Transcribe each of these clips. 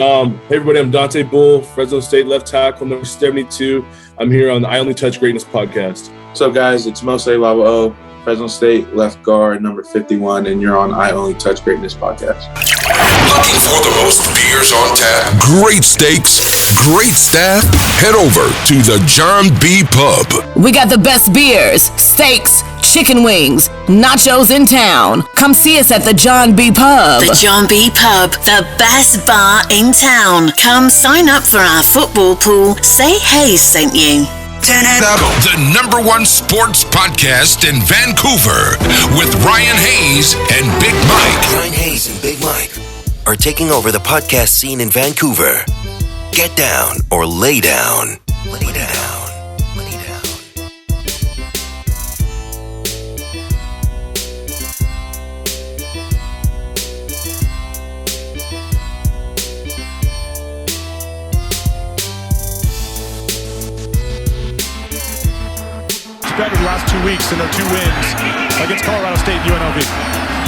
Hey everybody, I'm Dante Bull, Fresno State left tackle number 72. I'm here on the I Only Touch Greatness podcast. What's up, guys? It's Mose Lavao, Fresno State left guard number 51, and you're on I Only Touch Greatness podcast. Looking for the most beers on tap? Great steaks, great staff? Head over to the John B. Pub. We got the best beers, steaks, chicken wings, nachos in town. Come see us at the John B. Pub. The John B. Pub, the best bar in town. Come sign up for our football pool. Say Hayes sent you. Turn it up. The number one sports podcast in Vancouver with Ryan Hayes and Big Mike. Ryan Hayes and Big Mike are taking over the podcast scene in Vancouver. Get down or lay down. Lay down. Better the last 2 weeks in their 2 wins against Colorado State and UNLV.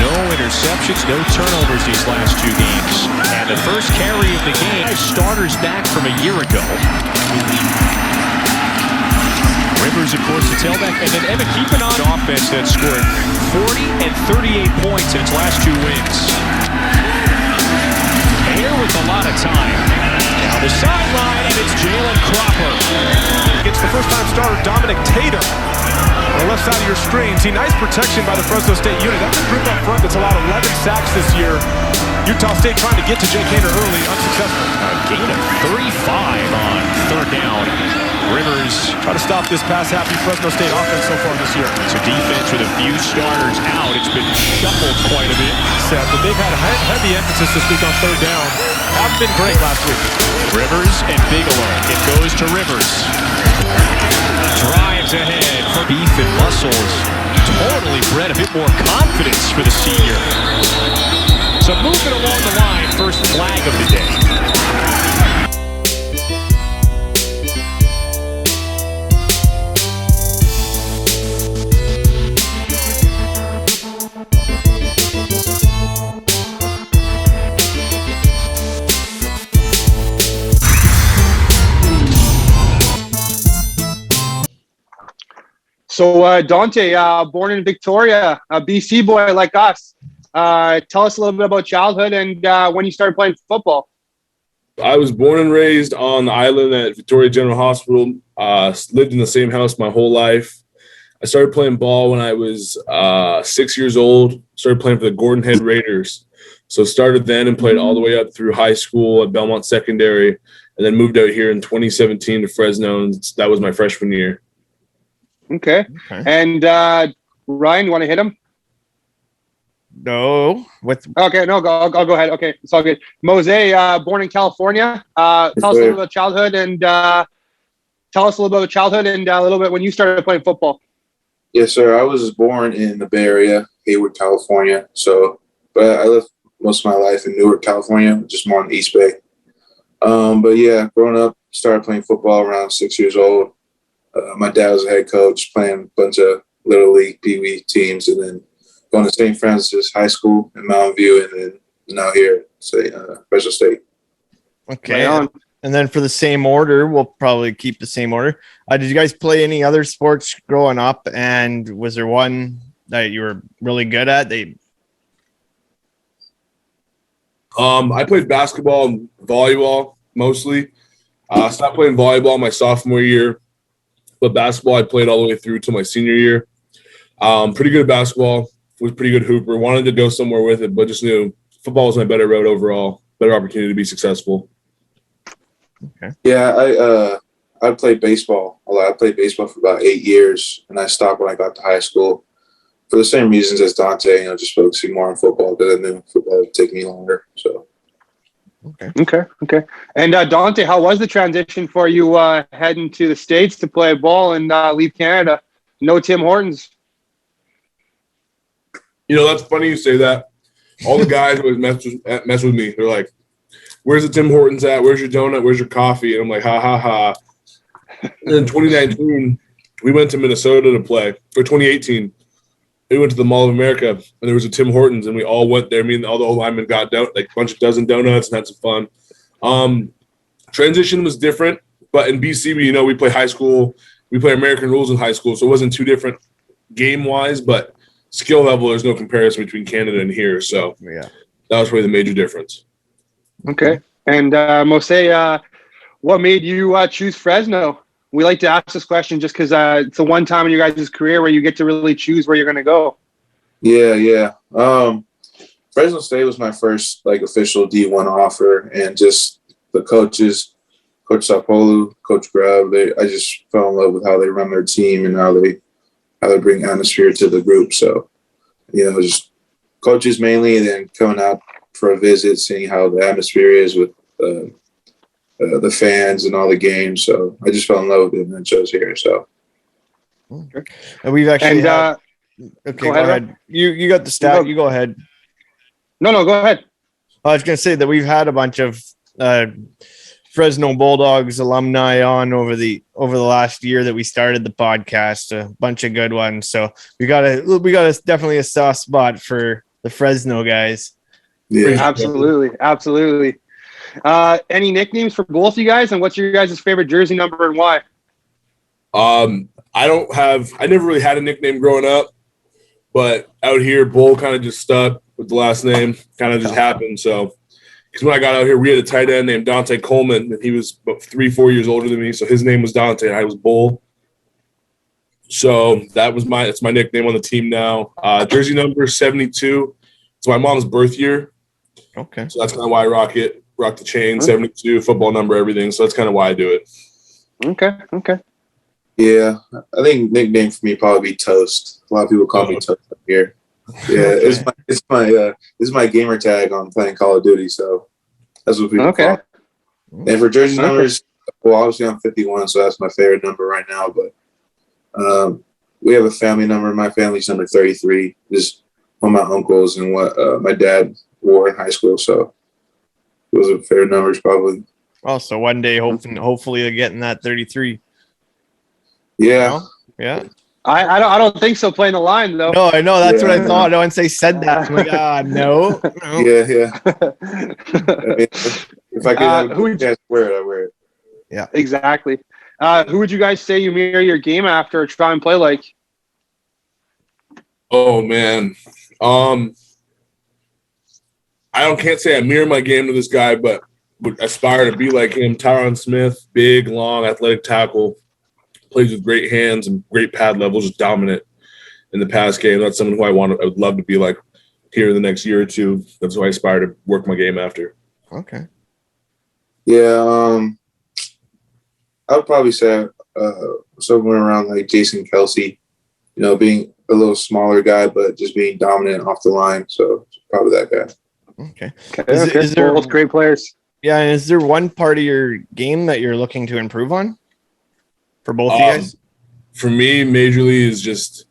No interceptions, no turnovers these last 2 games. And the first carry of the game, starters back from a year ago. Rivers, of course, the tailback. And then Evan keeping on offense that scored 40 and 38 points in its last 2 wins. Here with a lot of time. Now the sideline, and it's Jalen Cropper. Against the first-time starter, Dominic Tatum. On the left side of your screen, see nice protection by the Fresno State unit. That's a group up front that's allowed 11 sacks this year. Utah State trying to get to Jake Haener early, unsuccessful. A gain of 35 on third down. Rivers try to stop this pass-happy Fresno State offense so far this year. It's a defense with a few starters out. It's been shuffled quite a bit. Seth, but they've had heavy emphasis this week on third down. Haven't been great last week. Rivers and Bigelow. It goes to Rivers. Drives ahead for beef and muscles. Totally bred a bit more confidence for the senior. So moving along the line, first flag of the day. So, Dante, born in Victoria, a BC boy like us. Tell us a little bit about childhood and when you started playing football. I was born and raised on the island at Victoria General Hospital. Lived in the same house my whole life. I started playing ball when I was 6 years old. Started playing for the Gordon Head Raiders. So started then and played all the way up through high school at Belmont Secondary, and then moved out here in 2017 to Fresno, and that was my freshman year. Okay. And Ryan, you want to hit him? No. Okay, no, I'll go ahead. Okay, it's all good. Mose, born in California. Tell us a little about childhood and a little bit when you started playing football. Yes, sir. I was born in the Bay Area, Hayward, California. But I lived most of my life in Newark, California, just more on the East Bay. But yeah, growing up, started playing football around 6 years old. My dad was a head coach, playing a bunch of Little League, Pee Wee teams, and then going to St. Francis High School in Mountain View, and then now here at Fresno State. Okay. Right, and then for the same order, we'll probably keep the same order. Did you guys play any other sports growing up? And was there one that you were really good at? I played basketball and volleyball mostly. I stopped playing volleyball my sophomore year. But basketball, I played all the way through to my senior year. Pretty good at basketball. Was pretty good hooper. Wanted to go somewhere with it, but just knew football was my better road overall. Better opportunity to be successful. Okay. Yeah, I played baseball a lot. I played baseball for about 8 years, and I stopped when I got to high school for the same reasons as Dante. Just focusing more on football because I knew football would take me longer. So. Okay. And Dante, how was the transition for you heading to the States to play ball and leave Canada? No Tim Hortons. That's funny you say that. All the guys always mess with me. They're like, "Where's the Tim Hortons at? Where's your donut? Where's your coffee?" And I'm like, "Ha ha ha." And in 2019, we went to Minnesota to play. For 2018, we went to the Mall of America, and there was a Tim Hortons, and we all went there. Me and all the old linemen got a bunch of dozen donuts and had some fun. Transition was different, but in BC, we play high school. We play American rules in high school, so it wasn't too different game-wise, but skill level, there's no comparison between Canada and here. So yeah, that was probably the major difference. Okay. And Mose, what made you choose Fresno? We like to ask this question just because it's the one time in your guys' career where you get to really choose where you're going to go. Yeah. Fresno State was my first official D1 offer, and just the coaches, Coach Sapolu, Coach Grubb, I just fell in love with how they run their team and how they bring atmosphere to the group. So, just coaches mainly, and then coming out for a visit, seeing how the atmosphere is with the fans and all the games. So I just fell in love with it and then chose here. So. And we've actually okay, go ahead. You got the stat. You go ahead. No, go ahead. I was going to say that we've had a bunch of Fresno Bulldogs alumni on over the last year that we started the podcast. A bunch of good ones. So we got definitely a soft spot for the Fresno guys. Yeah, absolutely. Any nicknames for both you guys, and what's your guys' favorite jersey number and why? I never really had a nickname growing up, but out here, Bull kind of just stuck with the last name. Kind of just happened. So, because when I got out here, we had a tight end named Dante Coleman, and he was about 3-4 years older than me. So his name was Dante, and I was Bull. So it's my nickname on the team now. Jersey number 72. It's my mom's birth year. Okay. So that's kind of why I rock the chain, 72, football number, everything. So that's kind of why I do it. Okay. Yeah, I think nickname for me probably be Toast. A lot of people call me Toast up here. Yeah, it's my gamer tag on playing Call of Duty. So that's what people call it. And for jersey numbers, well, obviously I'm 51, so that's my favorite number right now. But we have a family number. My family's number 33. Just one of my uncles and what my dad wore in high school. So those are favorite numbers probably. Oh, so one day, hopefully, you're getting that 33. Yeah. Yeah. I don't think so. Playing the line though. No, I know. That's what I thought. Once they said that, I'm like, no. Yeah. I mean, if I could wear it, I wear it. Yeah, exactly. Who would you guys say you mirror your game after or try and play like? Oh man, can't say I mirror my game to this guy, but would aspire to be like him. Tyron Smith, big, long, athletic tackle, plays with great hands and great pad levels, just dominant in the pass game. That's someone who I would love to be like here in the next year or two. That's who I aspire to work my game after. Okay. Yeah, I would probably say somewhere around like Jason Kelsey, being a little smaller guy, but just being dominant off the line. So probably that guy. Okay. Is there both great players? Yeah. And is there one part of your game that you're looking to improve on for both you guys? For me, majorly is just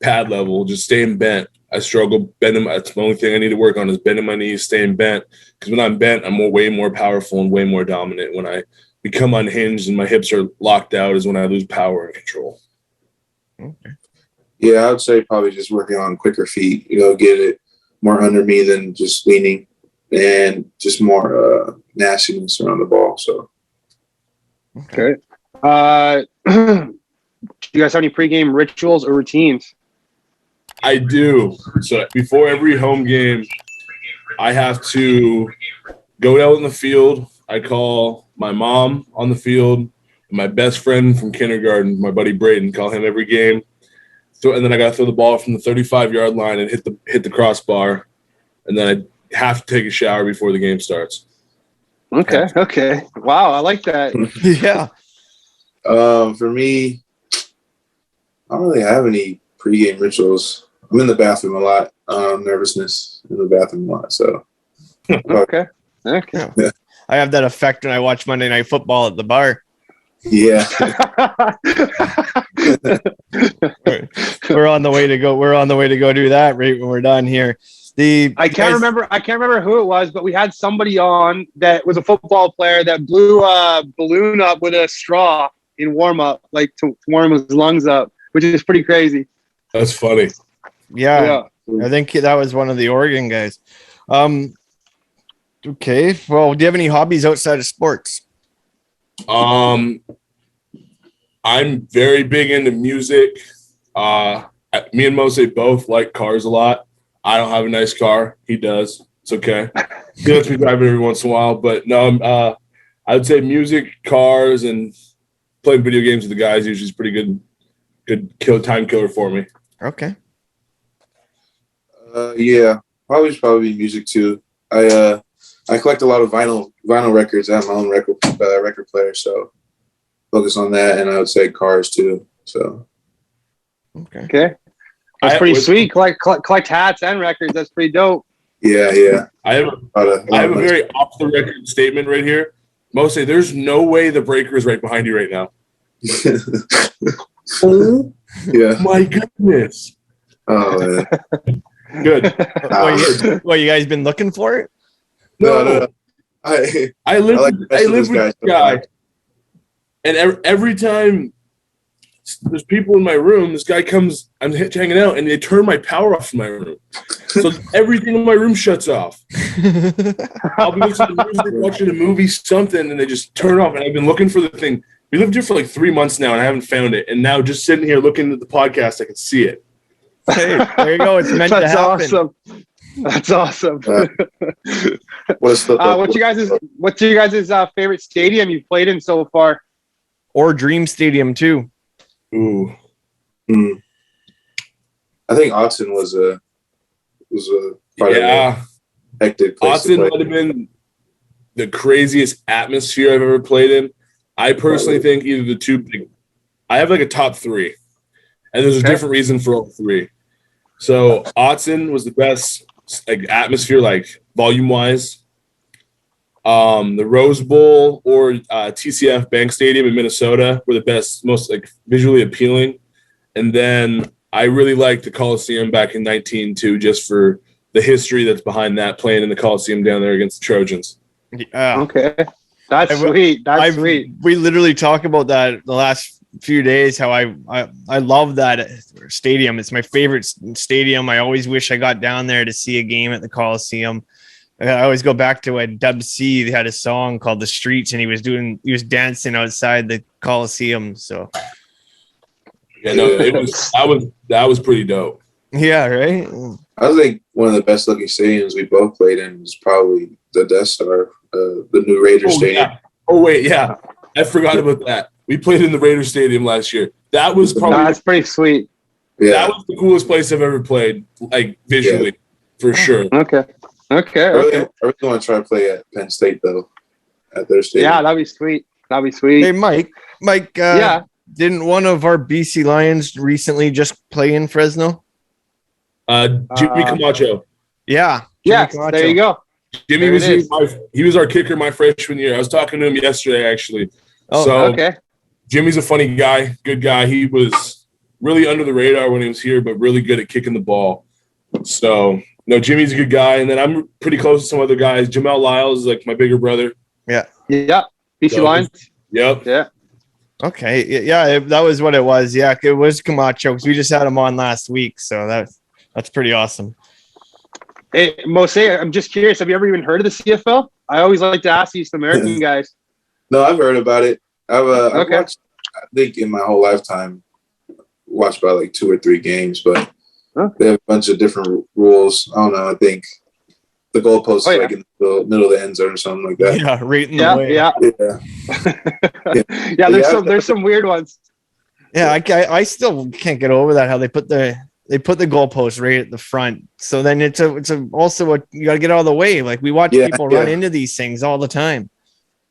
pad level, just staying bent. I struggle bending. That's the only thing I need to work on is bending my knees, staying bent. Because when I'm bent, I'm way more powerful and way more dominant. When I become unhinged and my hips are locked out is when I lose power and control. Okay. Yeah, I would say probably just working on quicker feet, get it more under me than just leaning and just more nastiness around the ball. So. Okay. Do you guys have any pregame rituals or routines? I do. So before every home game, I have to go out in the field. I call my mom on the field, and my best friend from kindergarten, my buddy Braden, call him every game. And then I got to throw the ball from the 35-yard line and hit the crossbar, and then I have to take a shower before the game starts. Okay. Wow, I like that. Yeah. For me, I don't really have any pregame rituals. I'm in the bathroom a lot. Nervousness in the bathroom a lot. So. Okay. Yeah. I have that effect when I watch Monday Night Football at the bar. Yeah. We're on the way to go. We're on the way to go do that right when we're done here. I can't remember who it was, but we had somebody on that was a football player that blew a balloon up with a straw in warm up, like to warm his lungs up, which is pretty crazy. That's funny. Yeah. I think that was one of the Oregon guys. Do Okay. Well, do you have any hobbies outside of sports? I'm very big into music. Me and Mose both like cars a lot. I don't have a nice car. He does. It's okay. He lets me drive it every once in a while. But no, I would say music, cars, and playing video games with the guys usually is pretty good time killer for me. Okay. Yeah, probably music too. I collect a lot of vinyl records. I have my own record player, so focus on that. And I would say cars too. So okay. That's pretty sweet. Collect hats and records. That's pretty dope. Yeah. I have a very off the record statement right here. Mose, there's no way the breaker is right behind you right now. Oh yeah. My goodness. Oh man. Good. What, you guys been looking for it? No. I live with this guy, and every time there's people in my room, this guy comes. I'm hanging out, and they turn my power off in my room, so everything in my room shuts off. I'll be listening to music, watching a movie, something, and they just turn off. And I've been looking for the thing. We lived here for like 3 months now, and I haven't found it. And now, just sitting here looking at the podcast, I can see it. Hey, there you go. It's meant to happen. Awesome. That's awesome. What's your guys' favorite stadium you've played in so far? Or Dream Stadium too. Ooh. I think Autzen was a hectic place Autzen might have been the craziest atmosphere I've ever played in. I personally think either the two. I have like a top three, and there's a different reason for all three. So Autzen was the best like atmosphere, like volume wise. The Rose Bowl or TCF Bank Stadium in Minnesota were the best, most like visually appealing. And then I really liked the Coliseum back in 19-2 just for the history that's behind that, playing in the Coliseum down there against the Trojans. Yeah. Okay. That's sweet. That's sweet. We literally talk about that the last few days, how I love that stadium. It's my favorite stadium. I always wish I got down there to see a game at the Coliseum. I always go back to when Dub C, they had a song called The Streets, and he was dancing outside the Coliseum. So yeah, no, that was pretty dope. Yeah, right. I think one of the best looking stadiums we both played in was probably the Death Star, the new Raiders Stadium. Yeah. Oh wait, yeah, I forgot about that. We played in the Raiders Stadium last year. That was probably that's pretty sweet. Yeah, that was the coolest place I've ever played, like visually, for sure. Okay. I really want to try to play at Penn State though, at their stadium. Yeah, that'd be sweet. Hey, Mike. Yeah. Didn't one of our BC Lions recently just play in Fresno? Jimmy Camacho. Yeah. Camacho. There you go. Jimmy he was our kicker my freshman year. I was talking to him yesterday, actually. Okay. Jimmy's a funny guy, good guy. He was really under the radar when he was here, but really good at kicking the ball. So, no, Jimmy's a good guy. And then I'm pretty close to some other guys. Jamel Lyles is like my bigger brother. Yeah. BC Lions. Yep. Yeah. Okay. Yeah, that was what it was. Yeah, it was Camacho because we just had him on last week. So that's pretty awesome. Hey, Mose, I'm just curious. Have you ever even heard of the CFL? I always like to ask East American guys. No, I've heard about it. I've watched, I think in my whole lifetime, watched about like 2 or 3 games, but they have a bunch of different rules. I don't know. I think the goalpost is like in the middle of the end zone or something like that. Yeah, right in the way. Yeah. There's some weird ones. Yeah, I still can't get over that, how they put the goalpost right at the front. So then it's also you got to get out of the way. Like we watch people run into these things all the time.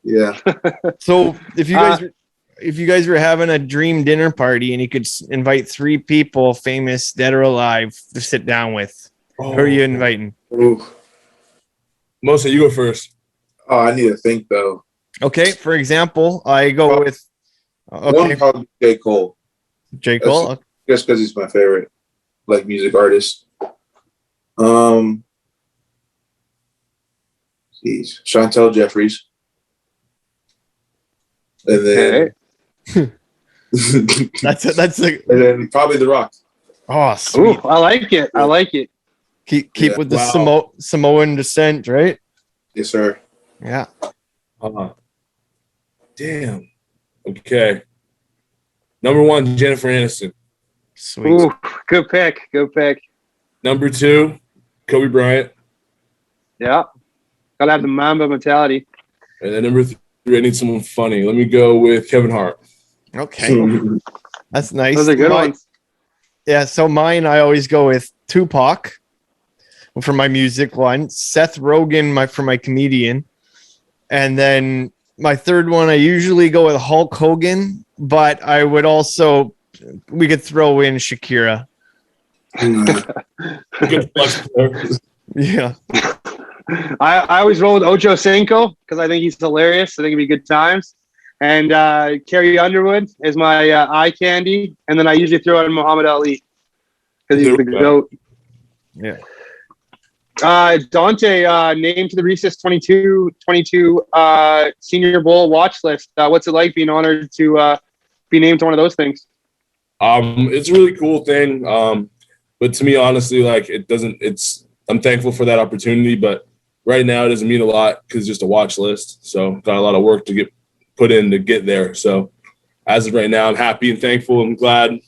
Yeah. So if you guys were having a dream dinner party and you could invite 3 people, famous, dead or alive, to sit down with, who are you inviting? Mostly, you go first. Oh, I need to think though. Okay, for example, I go with one probably J. Cole. J. Cole, just because he's my favorite like music artist. Chantel Jeffries. And then that's like, and then probably The Rock. Oh, sweet. Ooh, I like it. Keep with the Samoan descent, right? Yes, sir. Yeah. Damn. Okay. Number 1, Jennifer Aniston. Sweet. Ooh, good pick. Good pick. Number 2, Kobe Bryant. Yeah. Gotta have the Mamba mentality. And then number 3, I need someone funny. Let me go with Kevin Hart. Okay. That's nice. Those are good ones. Yeah, so mine, I always go with Tupac for my music one, Seth Rogen for my comedian, and then my third one, I usually go with Hulk Hogan, but I would also, we could throw in Shakira. Good flex there. Yeah. I always roll with Ocho Cinco because I think he's hilarious. I think it'd be good times. And Carrie Underwood is my eye candy. And then I usually throw in Muhammad Ali because he's the GOAT. Yeah. Dante, named to the Recess 22 Senior Bowl watch list. What's it like being honored to be named to one of those things? It's a really cool thing. But to me, honestly, like I'm thankful for that opportunity, but right now it doesn't mean a lot because it's just a watch list. So got a lot of work to get put in to get there. So as of right now, I'm happy and thankful. I'm glad.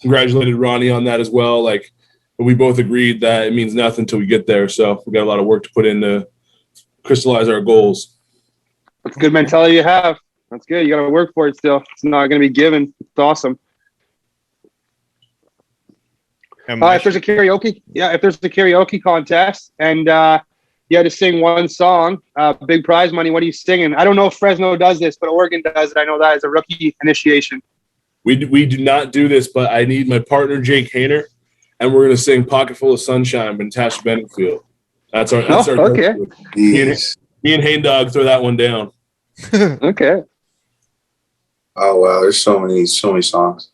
Congratulated Ronnie on that as well. Like, we both agreed that it means nothing until we get there. So we got a lot of work to put in to crystallize our goals. That's a good mentality you have. That's good. You got to work for it still. It's not going to be given. It's awesome. If there's a karaoke contest and you had to sing one song, big prize money, what are you singing? I don't know if Fresno does this, but Oregon does it. I know that as a rookie initiation. We do not do this, but I need my partner, Jake Hayner, and we're going to sing Pocket Full of Sunshine by Natasha Bedingfield. That's our okay. Me and Hain Dog throw that one down. Okay. Oh, wow. There's so many songs.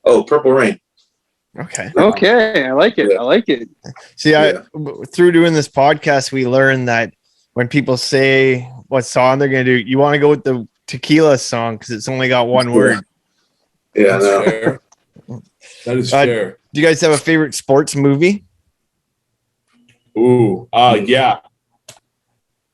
Oh, Purple Rain. Okay. I like it. Yeah. I like it. See, through doing this podcast, we learned that when people say what song they're going to do, you want to go with the Tequila song because it's only got one word. Yeah, that's fair. That is fair. Do you guys have a favorite sports movie? Ooh, yeah.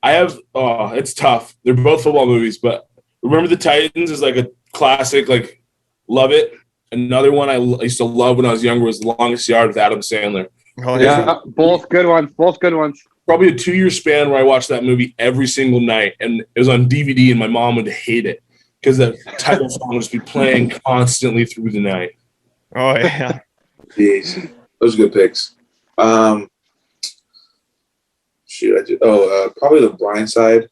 I have. Oh, it's tough. They're both football movies, but Remember the Titans is like a classic. Like, love it. Another one I used to love when I was younger was The Longest Yard with Adam Sandler. Oh, yeah, both good ones. Probably a 2-year span where I watched that movie every single night, and it was on DVD, and my mom would hate it because the title song would just be playing constantly through the night. Oh yeah, jeez, those are good picks. Probably The Blind Side.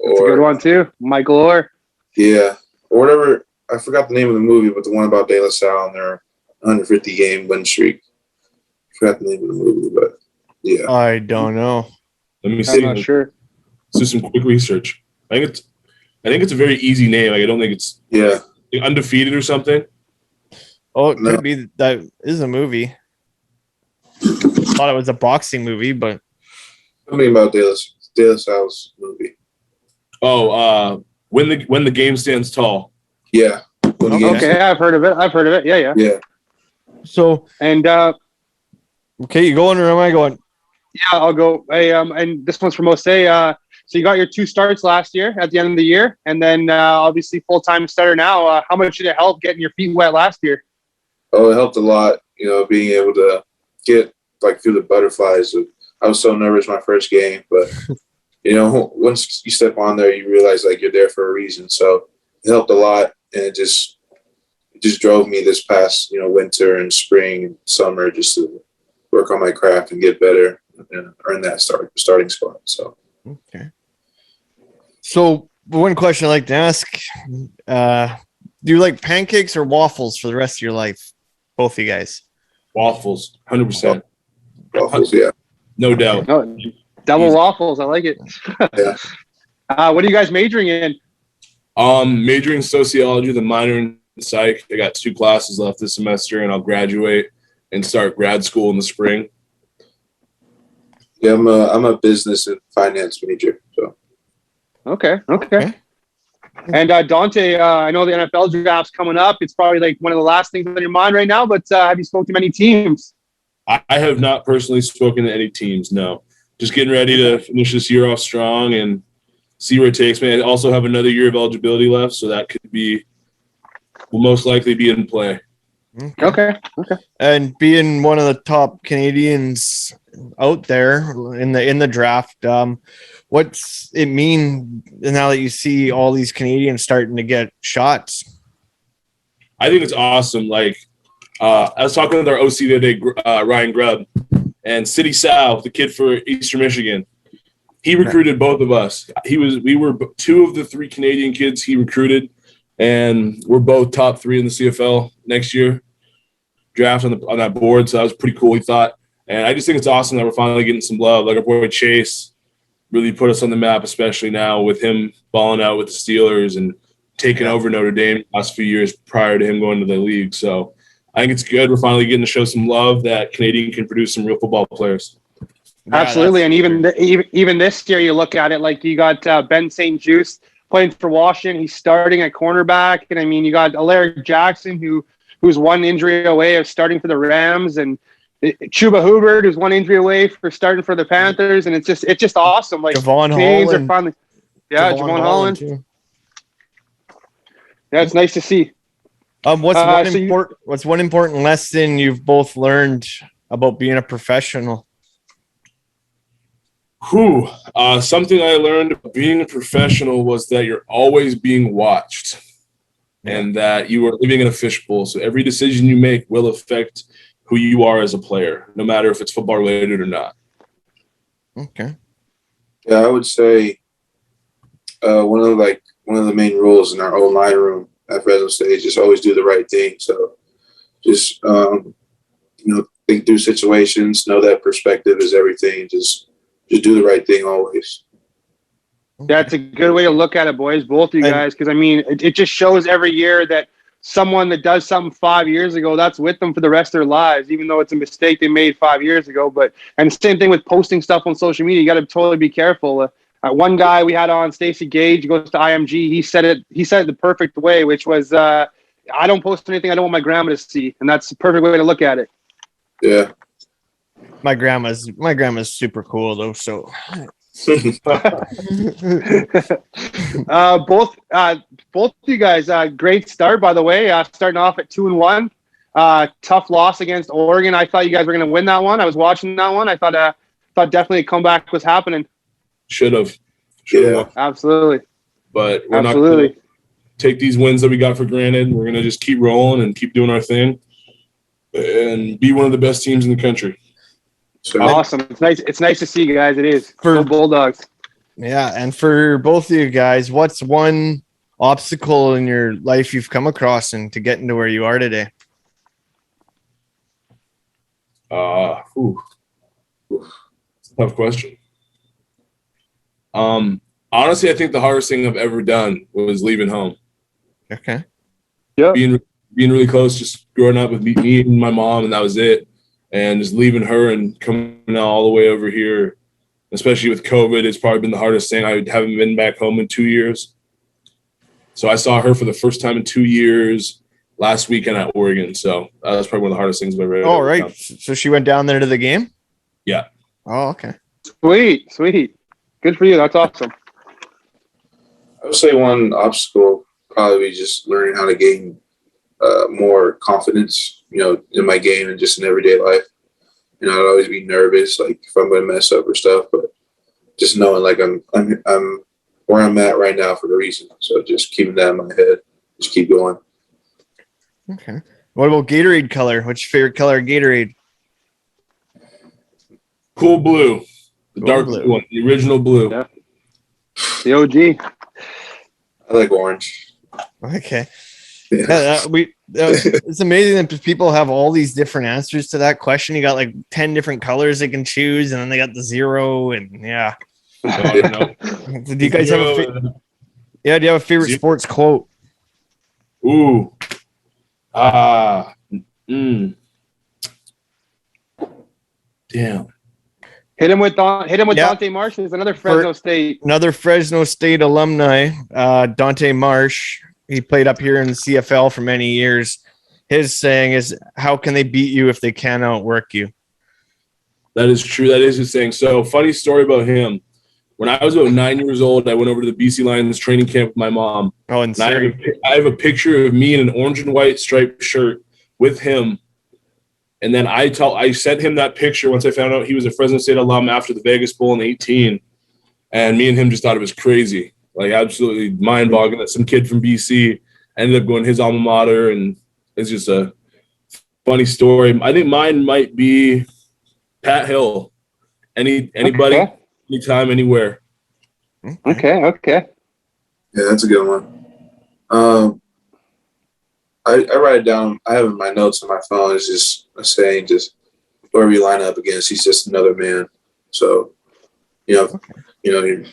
That's a good one too, Michael Orr. Yeah, or whatever. I forgot the name of the movie, but the one about De La Salle and their 150 game win streak. I forgot the name of the movie, but yeah, I don't know. Let me see. I'm not sure. Let's do some quick research. I think it's a very easy name. Like, I don't think it's Undefeated or something. Oh, it could be. That is a movie. Thought it was a boxing movie, but I mean about De La Salle's movie. Oh, when the game stands tall. Yeah. Okay, I've heard of it. Yeah. So and okay, you going or am I going? Yeah, I'll go. Hey, and this one's for Mose. So you got your 2 starts last year at the end of the year, and then obviously full-time starter now. How much did it help getting your feet wet last year? Oh, it helped a lot. You know, being able to get like through the butterflies. I was so nervous my first game, but you know, once you step on there, you realize like you're there for a reason. So it helped a lot, and it just drove me this past winter and spring and summer just to work on my craft and get better and earn that starting spot. So okay. So one question I like to ask: do you like pancakes or waffles for the rest of your life? Both of you guys. Waffles, 100%. Waffles, yeah. No doubt. No, double waffles. I like it. Yeah. What are you guys majoring in? Majoring in sociology, the minor in psych. I got 2 classes left this semester, and I'll graduate and start grad school in the spring. Yeah, I'm a business and finance major. So. Okay. And Dante, I know the NFL draft's coming up. It's probably like one of the last things on your mind right now, but have you spoken to many teams? I have not personally spoken to any teams, no. just getting ready to finish this year off strong and see where it takes me. I also have another year of eligibility left, so that will most likely be in play. Okay. And being one of the top Canadians out there in the draft, what's it mean now that you see all these Canadians starting to get shots? I think it's awesome. Like I was talking with our OC the other day, Ryan Grubb, and City Sal, the kid for Eastern Michigan. He recruited both of us. We were two of the three Canadian kids he recruited, and we're both top 3 in the CFL next year draft on that board. So that was pretty cool, he thought. And I just think it's awesome that we're finally getting some love. Like our boy Chase really put us on the map, especially now with him balling out with the Steelers and taking over Notre Dame the last few years prior to him going to the league. So I think it's good. We're finally getting to show some love that Canadian can produce some real football players. Absolutely. And even this year, you look at it, like you got Ben St. Juste playing for Washington. He's starting at cornerback. And I mean, you got Alaric Jackson, who's one injury away of starting for the Rams, and Chuba Hubbard, who's one injury away for starting for the Panthers. And it's just awesome. Like Javon Holland. Finally, Javon Holland. Too. Yeah, it's nice to see. What's one important lesson you've both learned about being a professional? Something I learned about being a professional was that you're always being watched and that you are living in a fishbowl. So every decision you make will affect who you are as a player, no matter if it's football related or not. Okay. Yeah, I would say one of the main rules in our own line room at Fresno State is just always do the right thing. So just think through situations, know that perspective is everything. Just do the right thing always. That's a good way to look at it, boys, both of you guys, because, I mean, it just shows every year that someone that does something 5 years ago, that's with them for the rest of their lives, even though it's a mistake they made 5 years ago. And same thing with posting stuff on social media. You got to totally be careful. One guy we had on, Stacey Gage, goes to IMG. He said it the perfect way, which was, I don't post anything I don't want my grandma to see. And that's the perfect way to look at it. Yeah. My grandma's super cool though, so both of you guys, great start, by the way. Starting off at 2-1. Tough loss against Oregon. I thought you guys were going to win that one. I was watching that one. I thought definitely a comeback was happening. Should have. Yeah, absolutely. But we're not going to take these wins that we got for granted. We're going to just keep rolling and keep doing our thing and be one of the best teams in the country. So awesome. It's nice to see you guys. It is. For Bulldogs. Yeah, and for both of you guys, what's one obstacle in your life you've come across and to get into where you are today? Tough question. Honestly, I think the hardest thing I've ever done was leaving home. Okay. Yeah. Being really close, just growing up with me and my mom, and that was it. And just leaving her and coming all the way over here, especially with COVID, it's probably been the hardest thing. I haven't been back home in 2 years. So I saw her for the first time in 2 years last weekend at Oregon. So that was probably one of the hardest things I've ever done. Oh, right. So she went down there to the game? Yeah. Oh, okay. Sweet. Good for you. That's awesome. I would say one obstacle probably be just learning how to gain more confidence, in my game and just in everyday life. I'd always be nervous, like if I'm going to mess up or stuff, but just knowing like I'm where I'm at right now for the reason. So just keeping that in my head, just keep going. Okay. What about Gatorade color? What's your favorite color of Gatorade? Cool blue. The dark blue one, the original blue. Yeah. The OG. I like orange. Okay. It's amazing that people have all these different answers to that question. You got like 10 different colors they can choose, and then they got the 0, and yeah. Do you guys have do you have a favorite sports quote? Ooh. Damn. Hit him with Dante Marsh. There's another Fresno State alumni, Dante Marsh. He played up here in the CFL for many years. His saying is, "How can they beat you if they can't outwork you?" That is true. That is his thing. So funny story about him. When I was about 9 years old, I went over to the BC Lions training camp with my mom. Oh, and I have a picture of me in an orange and white striped shirt with him. And then I sent him that picture once I found out he was a Fresno State alum after the Vegas Bowl in 2018. And me and him just thought it was crazy, like absolutely mind-boggling that some kid from BC ended up going to his alma mater. And it's just a funny story. I think mine might be Pat Hill. Anybody, anytime, anywhere. Okay. Yeah, that's a good one. I write it down. I have it in my notes on my phone. It's just a saying, just whoever you line up against, he's just another man. So, you don't have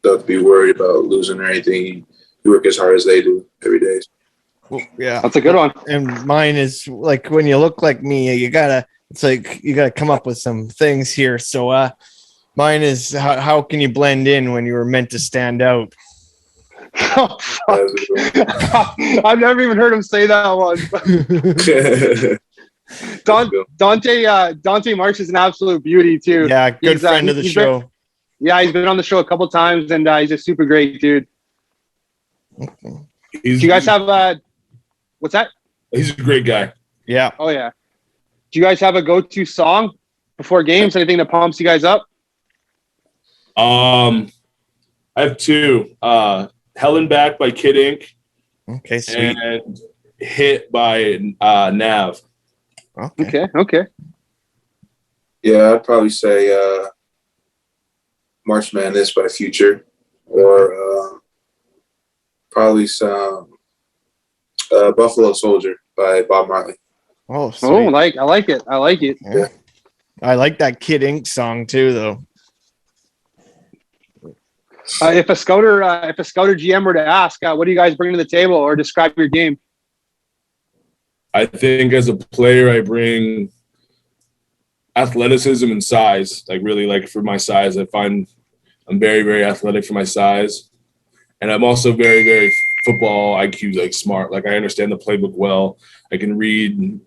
to be worried about losing or anything. You work as hard as they do every day. Well, yeah, that's a good one. And mine is like, when you look like me, you gotta come up with some things here. So mine is how can you blend in when you were meant to stand out? Oh, I've never even heard him say that one. Dante Marsh is an absolute beauty too. Yeah, good friend of the show. He's been on the show a couple times, and he's a super great dude. Okay. Do you guys have what's that? He's a great guy. Yeah. Oh yeah. Do you guys have a go-to song before games? Anything that pumps you guys up? I have two. Hell and Back by Kid Ink. Okay, sweet. And Hit by Nav. Okay. Yeah, I'd probably say March Madness by Future, or probably some Buffalo Soldier by Bob Marley. Oh, sweet. I like it. Yeah. I like that Kid Ink song too, though. If a scouter GM were to ask, what do you guys bring to the table, or describe your game? I think as a player, I bring athleticism and size. Like really, like for my size, I find I'm very, very athletic for my size, and I'm also very, very football IQ, like smart. Like I understand the playbook well. I can read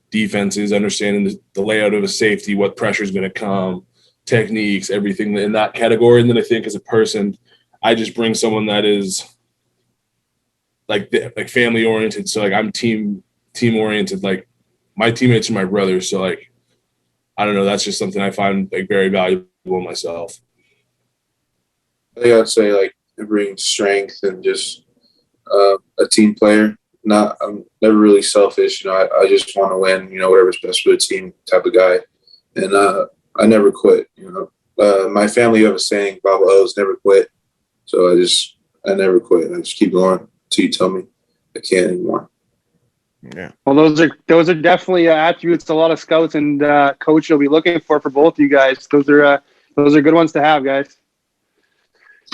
defenses, understanding the layout of a safety, what pressure is going to come, techniques, everything in that category. And then I think as a person, I just bring someone that is like family oriented. So like I'm team oriented. Like my teammates are my brothers. So like, I don't know. That's just something I find like very valuable in myself. I think I'd say like it brings strength and just a team player. I'm never really selfish. I just want to win, whatever's best for the team type of guy. And I never quit, my family have a saying, Baba O's never quit. So I never quit. I just keep going until you tell me I can't anymore. Yeah. Well, those are definitely attributes a lot of scouts and coach will be looking for both you guys. Those are good ones to have, guys.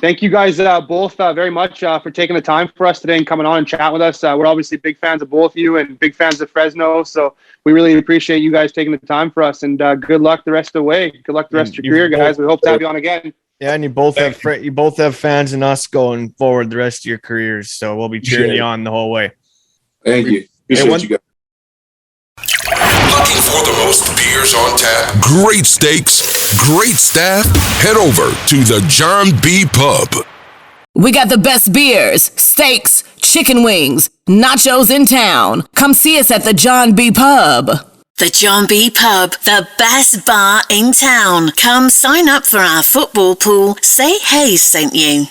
Thank you guys both very much for taking the time for us today and coming on and chat with us. We're obviously big fans of both of you and big fans of Fresno, so we really appreciate you guys taking the time for us. And good luck the rest of the way. Good luck the rest of your career, guys. We hope to have you on again. Yeah, and you both have fans in us going forward the rest of your careers, so we'll be cheering you on the whole way. Thank you. Appreciate you guys. Looking for the most beers on tap, great steaks, great staff? Head over to the John B. Pub. We got the best beers, steaks, chicken wings, nachos in town. Come see us at the John B. Pub. The John B. Pub, the best bar in town. Come sign up for our football pool. Say Hey sent you.